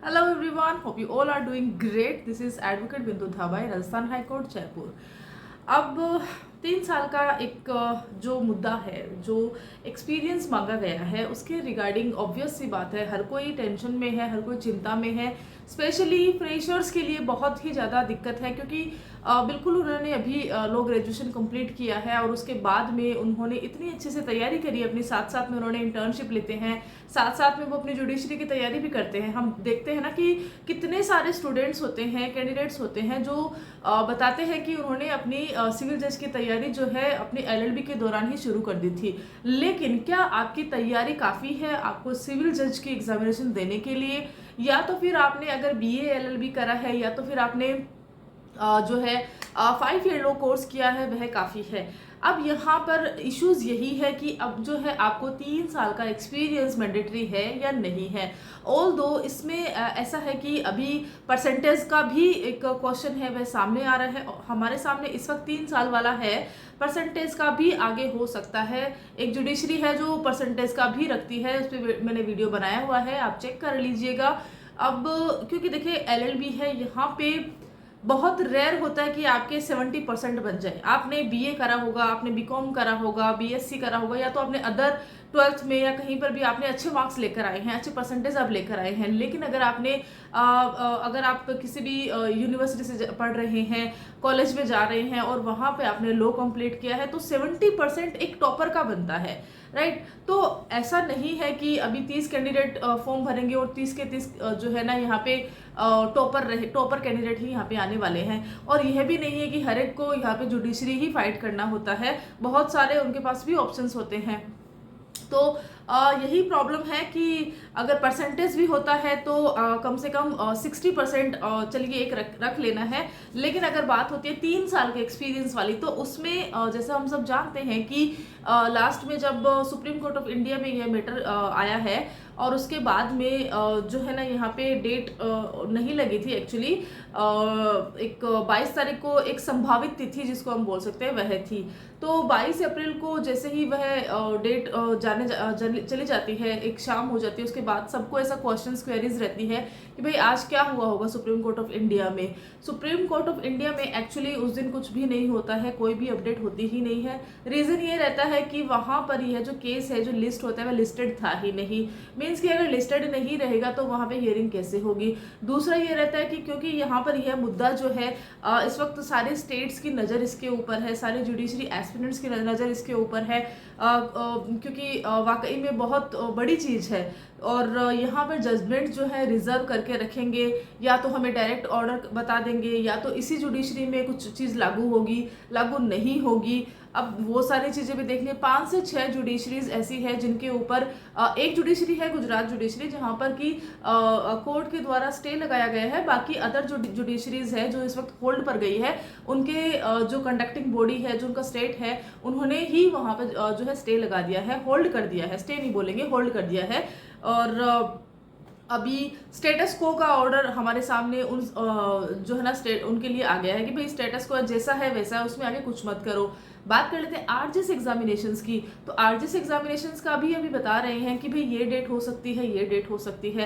Hello everyone, hope you all are doing great. This is Advocate Bindu Dhabai, Rajasthan high court Jaipur. अब 3 साल का एक जो मुद्दा है, जो एक्सपीरियंस मांगा गया है, उसके रिगार्डिंग ऑब्वियस सी बात है, हर कोई टेंशन में है, हर कोई चिंता में है। स्पेशली फ्रेशर्स के लिए बहुत ही ज़्यादा दिक्कत है, क्योंकि बिल्कुल उन्होंने अभी लो ग्रेजुएशन कंप्लीट किया है और उसके बाद में उन्होंने इतनी अच्छे से तैयारी करी अपनी, साथ साथ में उन्होंने इंटर्नशिप लेते हैं, साथ साथ में वो अपनी जुडिशरी की तैयारी भी करते हैं। हम देखते हैं ना कि कितने सारे स्टूडेंट्स होते हैं, कैंडिडेट्स होते हैं जो बताते हैं कि उन्होंने अपनी सिविल जज की तैयारी जो है अपनी एलएलबी के दौरान ही शुरू कर दी थी। लेकिन क्या आपकी तैयारी काफ़ी है आपको सिविल जज की एग्जामिनेशन देने के लिए, या तो फिर आपने अगर बीए एलएलबी करा है, या तो फिर आपने जो है 5 ईयर लो कोर्स किया है, वह काफ़ी है। अब यहाँ पर इश्यूज यही है कि अब जो है आपको 3 साल का एक्सपीरियंस मैंडेटरी है या नहीं है। ऑल दो इसमें ऐसा है कि अभी परसेंटेज का भी एक क्वेश्चन है, वह सामने आ रहा है। हमारे सामने इस वक्त 3 साल वाला है, परसेंटेज का भी आगे हो सकता है। एक जुडिशरी है जो परसेंटेज का भी रखती है, उस पर मैंने वीडियो बनाया हुआ है, आप चेक कर लीजिएगा। अब क्योंकि देखिए एलएलबी है, यहाँ पे बहुत रेयर होता है कि आपके 70% बन जाए। आपने बीए करा होगा, आपने बीकॉम करा होगा, बीएससी करा होगा, या तो आपने अदर 12th में या कहीं पर भी आपने अच्छे मार्क्स लेकर आए हैं, अच्छे परसेंटेज आप लेकर आए हैं। लेकिन अगर आपने अगर आप किसी भी यूनिवर्सिटी से पढ़ रहे हैं, कॉलेज में जा रहे हैं और वहाँ पे आपने लो कंप्लीट किया है, तो 70% एक टॉपर का बनता है, राइट। तो ऐसा नहीं है कि अभी 30 कैंडिडेट फॉर्म भरेंगे और 30 के 30 जो है ना यहाँ पे टॉपर कैंडिडेट ही यहाँ पे आने वाले हैं। और यह भी नहीं है कि हर एक को यहाँ पे जुडिशरी ही फाइट करना होता है, बहुत सारे उनके पास भी ऑप्शंस होते हैं। तो यही प्रॉब्लम है कि अगर परसेंटेज भी होता है तो कम से कम 60% चलिए एक रख लेना है। लेकिन अगर बात होती है 3 साल के एक्सपीरियंस वाली, तो उसमें जैसे हम सब जानते हैं कि लास्ट में जब सुप्रीम कोर्ट ऑफ इंडिया में यह मैटर आया है और उसके बाद में जो है ना यहाँ पे डेट नहीं लगी थी एक्चुअली। एक 22 तारीख को एक संभावित तिथि जिसको हम बोल सकते हैं वह थी। तो 22 अप्रैल को जैसे ही वह डेट चली जाती है, एक शाम हो जाती है, उसके बाद सबको ऐसा क्वेश्चंस क्वेरीज रहती है कि भाई आज क्या हुआ होगा सुप्रीम कोर्ट ऑफ इंडिया में। सुप्रीम कोर्ट ऑफ इंडिया में एक्चुअली उस दिन कुछ भी नहीं होता है, कोई भी अपडेट होती ही नहीं है। रीज़न ये रहता है कि वहाँ पर यह जो केस है, जो लिस्ट होता है, वह लिस्टेड था ही नहीं। मीन्स कि अगर लिस्टेड नहीं रहेगा तो वहाँ पे हियरिंग कैसे होगी। दूसरा ये रहता है कि क्योंकि यहाँ पर यह मुद्दा जो है इस वक्त सारे स्टेट्स की नज़र इसके ऊपर है, सारे जुडिशरी एस्पिरेंट्स की नज़र इसके ऊपर है, क्योंकि वाकई में बहुत बड़ी चीज़ है। और यहाँ पर जजमेंट जो है रिजर्व करके रखेंगे, या तो हमें डायरेक्ट ऑर्डर बता देंगे, या तो इसी जुडिशरी में कुछ चीज़ लागू होगी, लागू नहीं होगी। अब वो सारी चीज़ें भी देखनी है। 5 से 6 जुडिशरीज ऐसी है जिनके ऊपर एक जुडिशरी है गुजरात जुडिशरी, जहाँ पर कि कोर्ट के द्वारा स्टे लगाया गया है। बाकी अदर जो जुडिशरीज है जो इस वक्त होल्ड पर गई है, उनके जो कंडक्टिंग बॉडी है, जो उनका स्टेट है, उन्होंने ही वहाँ पर जो है स्टे लगा दिया है, होल्ड कर दिया है, स्टे नहीं बोलेंगे, होल्ड कर दिया है। और अभी स्टेटस को का ऑर्डर हमारे सामने उन जो है ना स्टेट उनके लिए आ गया है कि भाई स्टेटस को जैसा है वैसा है, उसमें आगे कुछ मत करो। बात कर लेते हैं आरजीएस एग्जामिनेशंस की। तो आरजीएस एग्जामिनेशंस का भी अभी बता रहे हैं कि भाई ये डेट हो सकती है, ये डेट हो सकती है,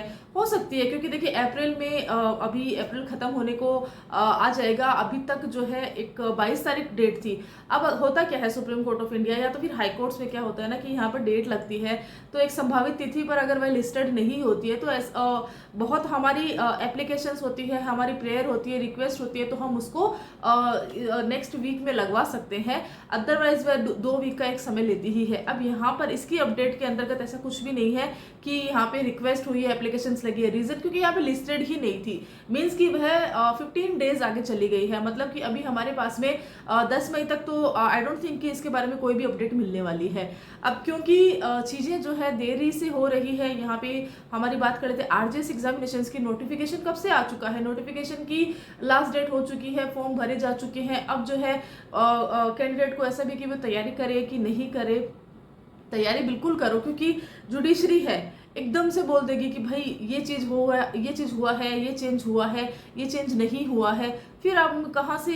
क्योंकि देखिए अप्रैल में अभी अप्रैल खत्म होने को आ जाएगा। अभी तक जो है एक 22 तारीख डेट थी। अब होता क्या है सुप्रीम कोर्ट ऑफ इंडिया या तो फिर हाई कोर्ट्स में क्या होता है ना कि यहाँ पर डेट लगती है, तो एक संभावित तिथि पर अगर वह लिस्टेड नहीं होती है तो बहुत हमारी एप्लीकेशंस होती है, हमारी प्रेयर होती है, रिक्वेस्ट होती है, तो हम उसको नेक्स्ट वीक में लगवा सकते हैं। अदरवाइज वह 2 वीक का एक समय लेती ही है। अब यहाँ पर इसकी अपडेट के अंतर्गत ऐसा कुछ भी नहीं है कि यहाँ पे रिक्वेस्ट हुई है, एप्लीकेशंस लगी है। रीजन क्योंकि यहाँ पे लिस्टेड ही नहीं थी, मीन्स कि वह 15 डेज आगे चली गई है। मतलब कि अभी हमारे पास में 10 मई तक तो आई डोंट थिंक कि इसके बारे में कोई भी अपडेट मिलने वाली है। अब क्योंकि चीज़ें जो है देरी से हो रही है, यहाँ पे हमारी बात कर लेते हैं आरजीएस एग्जामिनेशंस की। नोटिफिकेशन कब से आ चुका है, नोटिफिकेशन की लास्ट डेट हो चुकी है, फॉर्म भरे जा चुके हैं। अब जो है कैंडिडेट को ऐसा भी कि वो तैयारी करे कि नहीं करे, तैयारी बिल्कुल करो, क्योंकि जुडिशरी है एकदम से बोल देगी कि भाई ये चीज़ हुआ है, ये चीज़ हुआ है, ये चेंज हुआ है, ये चेंज नहीं हुआ है, फिर आप कहाँ से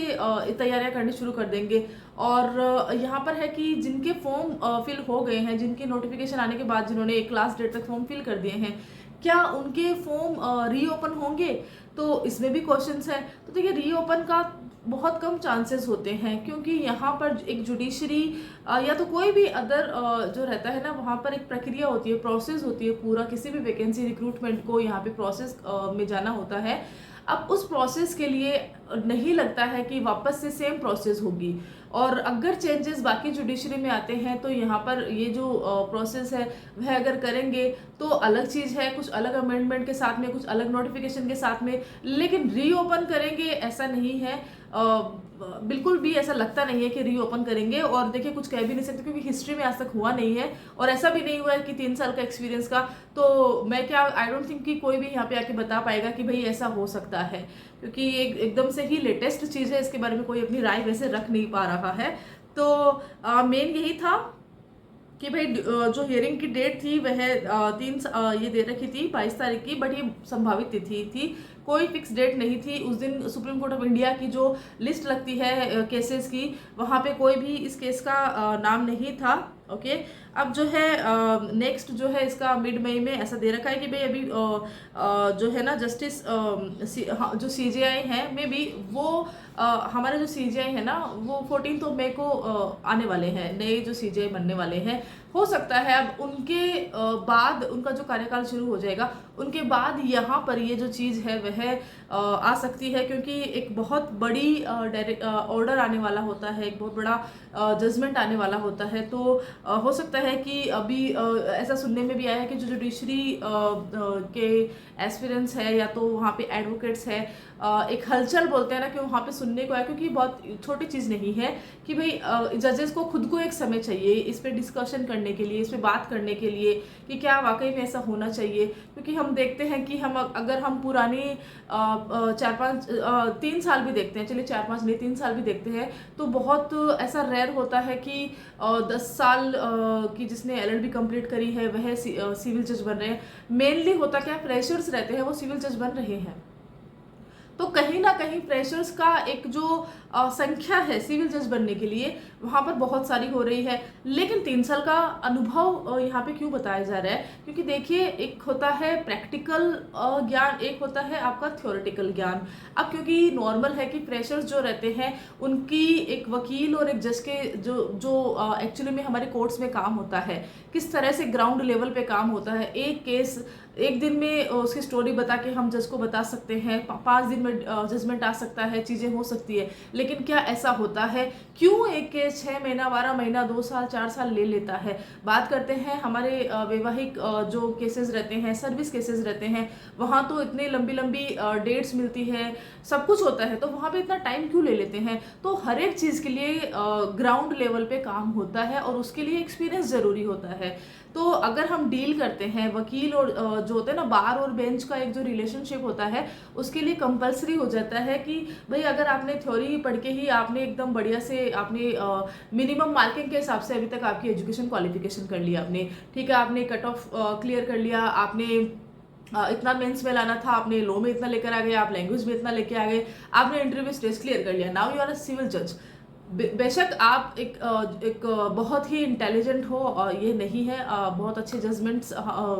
तैयारियां करनी शुरू कर देंगे। और यहाँ पर है कि जिनके फॉर्म फिल हो गए हैं, जिनके नोटिफिकेशन आने के बाद जिन्होंने एक लास्ट डेट तक फॉर्म फिल कर दिए हैं, क्या उनके फॉर्म रीओपन होंगे? तो इसमें भी क्वेश्चंस हैं। तो देखिए रीओपन का बहुत कम चांसेस होते हैं, क्योंकि यहाँ पर एक जुडिशरी या तो कोई भी अदर जो रहता है ना, वहाँ पर एक प्रक्रिया होती है, प्रोसेस होती है, पूरा किसी भी वैकेंसी रिक्रूटमेंट को यहाँ पे प्रोसेस में जाना होता है। अब उस प्रोसेस के लिए नहीं लगता है कि वापस से सेम प्रोसेस होगी, और अगर चेंजेस बाकी जुडिशरी में आते हैं तो यहाँ पर ये जो प्रोसेस है वह अगर करेंगे तो अलग चीज़ है, कुछ अलग अमेंडमेंट के साथ में, कुछ अलग नोटिफिकेशन के साथ में। लेकिन रीओपन करेंगे ऐसा नहीं है, बिल्कुल भी ऐसा लगता नहीं है कि रीओपन करेंगे। और देखिए कुछ कह भी नहीं सकते, क्योंकि हिस्ट्री में आज तक हुआ नहीं है, और ऐसा भी नहीं हुआ है कि 3 साल का एक्सपीरियंस का। तो मैं क्या, आई डोंट थिंक कि कोई भी यहाँ पे आके बता पाएगा कि भाई ऐसा हो सकता है, क्योंकि ये एकदम से ही लेटेस्ट चीज़ है, इसके बारे में कोई अपनी राय वैसे रख नहीं पा रहा है। तो मेन यही था कि भाई जो हियरिंग की डेट थी वह ये दे रखी थी 22 तारीख की, बट ये संभावित तिथि थी, कोई फिक्स डेट नहीं थी। उस दिन सुप्रीम कोर्ट ऑफ इंडिया की जो लिस्ट लगती है केसेस की, वहाँ पे कोई भी इस केस का नाम नहीं था। ओके, अब जो है नेक्स्ट जो है इसका मिड मई में ऐसा दे रखा है कि भाई अभी जो है ना जस्टिस जो सीजेआई है, मे बी वो हमारे जो सीजेआई है ना वो 14 मई को आने वाले हैं, नए जो सीजेआई बनने वाले हैं। हो सकता है अब उनके बाद उनका जो कार्यकाल शुरू हो जाएगा, उनके बाद यहाँ पर ये जो चीज़ है वह आ सकती है, क्योंकि एक बहुत बड़ी ऑर्डर आने वाला होता है, एक बहुत बड़ा जजमेंट आने वाला होता है। तो हो सकता है कि अभी ऐसा सुनने में भी आया है कि जो जुडिशरी के एस्पिरेंट्स है या तो वहाँ पे एडवोकेट्स है, एक हलचल बोलते हैं ना कि वहाँ पे सुनने को आया, क्योंकि बहुत छोटी चीज़ नहीं है कि भाई जजेस को खुद को एक समय चाहिए इस पर डिस्कशन करने के लिए, इस पर बात करने के लिए कि क्या वाकई में ऐसा होना चाहिए। क्योंकि हम देखते हैं कि अगर हम पुरानी 3 साल भी देखते हैं, चलिए 4-5 नहीं 3 साल भी देखते हैं, तो बहुत ऐसा रेयर होता है कि 10 साल की जिसने LLB कंप्लीट करी है वह सिविल जज बन रहे हैं। मेनली होता क्या, प्रेशर्स रहते हैं, वो सिविल जज बन रहे हैं। तो कहीं ना कहीं प्रेशर्स का एक जो संख्या है सिविल जज बनने के लिए वहाँ पर बहुत सारी हो रही है। लेकिन 3 साल का अनुभव यहाँ पे क्यों बताया जा रहा है, क्योंकि देखिए एक होता है प्रैक्टिकल ज्ञान, एक होता है आपका थ्योरेटिकल ज्ञान। अब क्योंकि नॉर्मल है कि प्रेशर्स जो रहते हैं उनकी एक वकील और एक जज के जो एक्चुअली में हमारे कोर्ट्स में काम होता है, किस तरह से ग्राउंड लेवल पे काम होता है। एक केस एक दिन में उसकी स्टोरी बता के हम जज को बता सकते हैं, 5 दिन में जजमेंट आ सकता है, चीज़ें हो सकती है। लेकिन क्या ऐसा होता है? क्यों एक केस 6 महीना, 12 महीना, 2 साल, 4 साल ले लेता है? बात करते हैं हमारे वैवाहिक जो केसेस रहते हैं, सर्विस केसेस रहते हैं, वहाँ तो इतने लंबी लंबी डेट्स मिलती है, सब कुछ होता है, तो वहाँ पे इतना टाइम क्यों ले लेते हैं? तो हर एक चीज़ के लिए ग्राउंड लेवल पे काम होता है और उसके लिए एक्सपीरियंस ज़रूरी होता है। तो अगर हम डील करते हैं वकील और जो होते हैं ना बार और बेंच का एक जो रिलेशनशिप होता है, उसके लिए कंपलसरी हो जाता है कि भाई अगर आपने थ्योरी पढ़ के ही आपने एकदम बढ़िया से आपने मिनिमम मार्किंग के हिसाब से अभी तक आपकी एजुकेशन क्वालिफिकेशन कर लिया आपने, ठीक है, आपने कट ऑफ क्लियर कर लिया, आपने इतना मेंस में लाना था, आपने लॉ में इतना लेकर आ गए, आप लैंग्वेज में इतना लेके आ गए, आपने इंटरव्यू स्टेज क्लियर कर लिया, now you are a civil जज। बेशक आप एक बहुत ही इंटेलिजेंट हो, ये नहीं है, बहुत अच्छे जजमेंट्स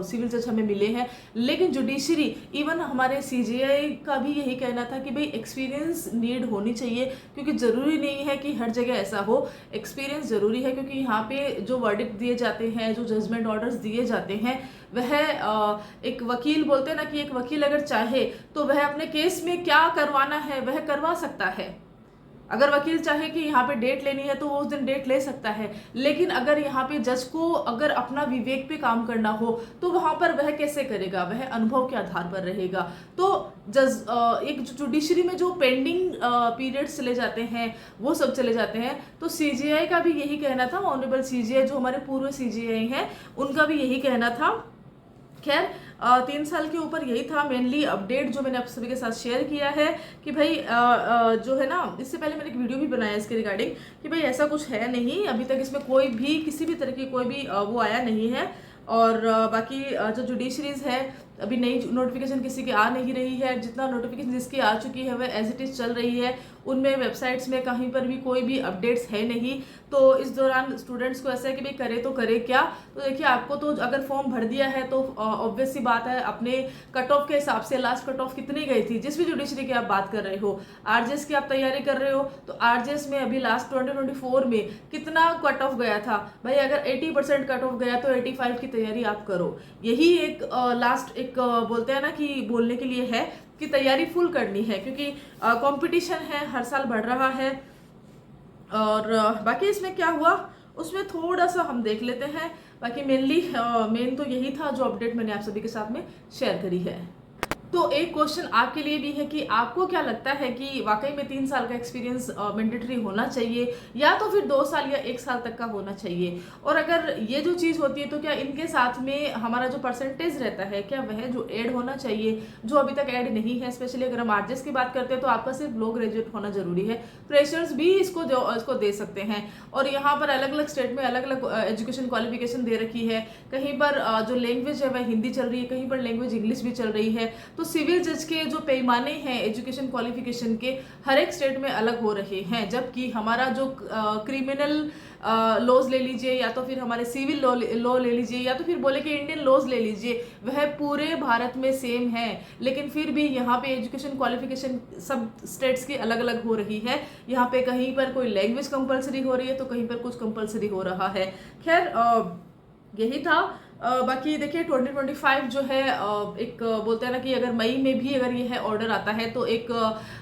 सिविल जज हमें मिले हैं, लेकिन जुडिशरी इवन हमारे सीजीआई का भी यही कहना था कि भाई एक्सपीरियंस नीड होनी चाहिए, क्योंकि ज़रूरी नहीं है कि हर जगह ऐसा हो, एक्सपीरियंस ज़रूरी है। क्योंकि यहाँ पे जो वर्डिक्ट दिए जाते हैं, जो जजमेंट ऑर्डर्स दिए जाते हैं, वह एक वकील बोलते हैं ना कि एक वकील अगर चाहे तो वह अपने केस में क्या करवाना है वह करवा सकता है। अगर वकील चाहे कि यहाँ पे डेट लेनी है तो वो उस दिन डेट ले सकता है, लेकिन अगर यहाँ पे जज को अगर अपना विवेक पे काम करना हो तो वहाँ पर वह कैसे करेगा? वह अनुभव के आधार पर रहेगा। तो जज एक जुडिशरी में जो पेंडिंग पीरियड्स चले जाते हैं वो सब चले जाते हैं। तो सीजीआई का भी यही कहना था, ऑनरेबल सीजीआई जो हमारे पूर्व सीजीआई हैं उनका भी यही कहना था। खैर 3 साल के ऊपर यही था मेनली अपडेट जो मैंने आप सभी के साथ शेयर किया है कि भाई जो है ना, इससे पहले मैंने एक वीडियो भी बनाया इसके रिगार्डिंग कि भाई ऐसा कुछ है नहीं, अभी तक इसमें कोई भी किसी भी तरह की कोई भी वो आया नहीं है। और बाकी जो जुडिशरीज है अभी नई नोटिफिकेशन किसी की आ नहीं रही है, जितना नोटिफिकेशन जिसकी आ चुकी है वह एज इट इज़ चल रही है। उनमें वेबसाइट्स में कहीं पर भी कोई भी अपडेट्स है नहीं। तो इस दौरान स्टूडेंट्स को ऐसा है कि भाई करे तो करे क्या। तो देखिए आपको तो अगर फॉर्म भर दिया है तो ऑब्वियस सी बात है अपने कट ऑफ के हिसाब से लास्ट कट ऑफ कितनी गई थी, जिस भी जुडिशरी की आप बात कर रहे हो, आरजेएस की आप तैयारी कर रहे हो तो आरजेएस में अभी लास्ट 2024 में कितना कट ऑफ गया था भाई। अगर 80% कट ऑफ गया तो 85 की तैयारी आप करो। यही एक लास्ट एक बोलते हैं ना कि बोलने के लिए है कि तैयारी फुल करनी है, क्योंकि कंपटीशन है, हर साल बढ़ रहा है। और बाकी इसमें क्या हुआ उसमें थोड़ा सा हम देख लेते हैं। बाकी मेन तो यही था जो अपडेट मैंने आप सभी के साथ में शेयर करी है। तो एक क्वेश्चन आपके लिए भी है कि आपको क्या लगता है कि वाकई में 3 साल का एक्सपीरियंस मैंडेटरी होना चाहिए या तो फिर 2 साल या 1 साल तक का होना चाहिए। और अगर ये जो चीज़ होती है तो क्या इनके साथ में हमारा जो परसेंटेज रहता है क्या वह जो ऐड होना चाहिए, जो अभी तक ऐड नहीं है। स्पेशली अगर हम आरजेएस की बात करते हैं तो आपका सिर्फ लो ग्रेजुएट होना जरूरी है, फ्रेशर्स भी इसको दे सकते हैं। और यहाँ पर अलग अलग स्टेट में अलग अलग एजुकेशन क्वालिफिकेशन दे रखी है। कहीं पर जो लैंग्वेज है वह हिंदी चल रही है, कहीं पर लैंग्वेज इंग्लिश भी चल रही है। तो सिविल जज के जो पैमाने हैं एजुकेशन क्वालिफिकेशन के हर एक स्टेट में अलग हो रहे हैं, जबकि हमारा जो क्रिमिनल लॉज ले लीजिए या तो फिर हमारे सिविल लॉ ले लीजिए या तो फिर बोले कि इंडियन लॉज ले लीजिए, वह पूरे भारत में सेम है। लेकिन फिर भी यहाँ पे एजुकेशन क्वालिफिकेशन सब स्टेट्स की अलग अलग हो रही है। यहाँ पे कहीं पर कोई लैंग्वेज कंपलसरी हो रही है तो कहीं पर कुछ कंपलसरी हो रहा है। खैर यही था। बाकी देखिए 2025 जो है एक बोलते हैं ना कि अगर मई में भी अगर ये है ऑर्डर आता है तो एक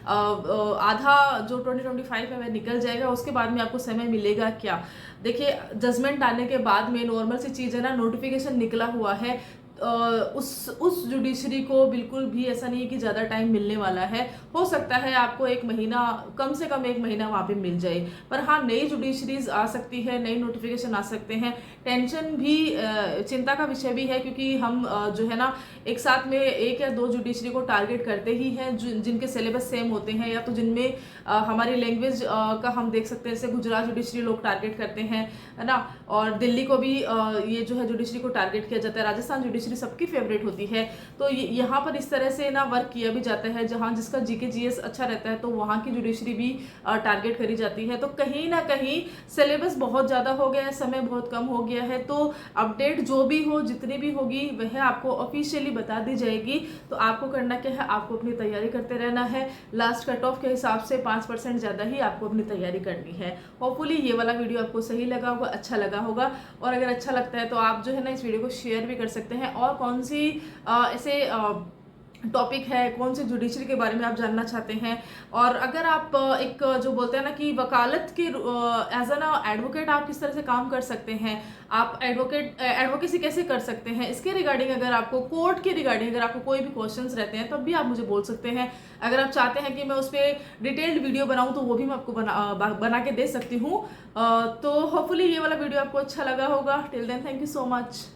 आधा जो 2025 है वह निकल जाएगा। उसके बाद में आपको समय मिलेगा क्या। देखिए जजमेंट आने के बाद में नॉर्मल सी चीज़ है ना, नोटिफिकेशन निकला हुआ है। उस जुडिशरी को बिल्कुल भी ऐसा नहीं है कि ज़्यादा टाइम मिलने वाला है। हो सकता है आपको 1 महीना, कम से कम 1 महीना वहाँ पे मिल जाए। पर हाँ, नई जुडिशरीज आ सकती है, नई नोटिफिकेशन आ सकते हैं। टेंशन भी चिंता का विषय भी है, क्योंकि हम जो है ना एक साथ में 1 या 2 जुडिशरी को टारगेट करते ही हैं जिनके सिलेबस सेम होते हैं, या तो जिनमें हमारी लैंग्वेज का हम देख सकते हैं। जैसे गुजरात जुडिशरी लोग टारगेट करते हैं, है ना, और दिल्ली को भी ये जो है जुडिशरी को टारगेट किया जाता है। राजस्थान जुडिशरी सबकी फेवरेट होती है। तो यहाँ पर इस तरह से ना वर्क किया भी जाता है, जहाँ जिसका जीके जीएस अच्छा रहता है तो वहाँ की जुडिशरी भी टारगेट करी जाती है। तो कहीं ना कहीं सिलेबस बहुत ज़्यादा हो गया है, समय बहुत कम हो गया है। तो अपडेट जो भी हो, जितनी भी होगी, वह आपको ऑफिशियली बता दी जाएगी। तो आपको करना क्या है, आपको अपनी तैयारी करते रहना है। लास्ट कट ऑफ के हिसाब से 5% ज़्यादा ही आपको अपनी तैयारी करनी है। होपफुली ये वाला वीडियो आपको सही लगा होगा, अच्छा लगा होगा। और अगर अच्छा लगता है तो आप जो है ना इस वीडियो को शेयर भी कर सकते हैं। और कौन सी ऐसे टॉपिक है, कौन से जुडिशरी के बारे में आप जानना चाहते हैं, और अगर आप एक जो बोलते हैं ना कि वकालत के एज एन एडवोकेट आप किस तरह से काम कर सकते हैं, आप एडवोकेसी कैसे कर सकते हैं, इसके रिगार्डिंग अगर आपको कोर्ट के रिगार्डिंग अगर आपको कोई भी क्वेश्चंस रहते हैं तब भी आप मुझे बोल सकते हैं। अगर आप चाहते हैं कि मैं उस पर डिटेल्ड वीडियो बनाऊं तो वो भी मैं आपको बना के दे सकती हूँ। तो होपफुली ये वाला वीडियो आपको अच्छा लगा होगा। Till then thank you so much.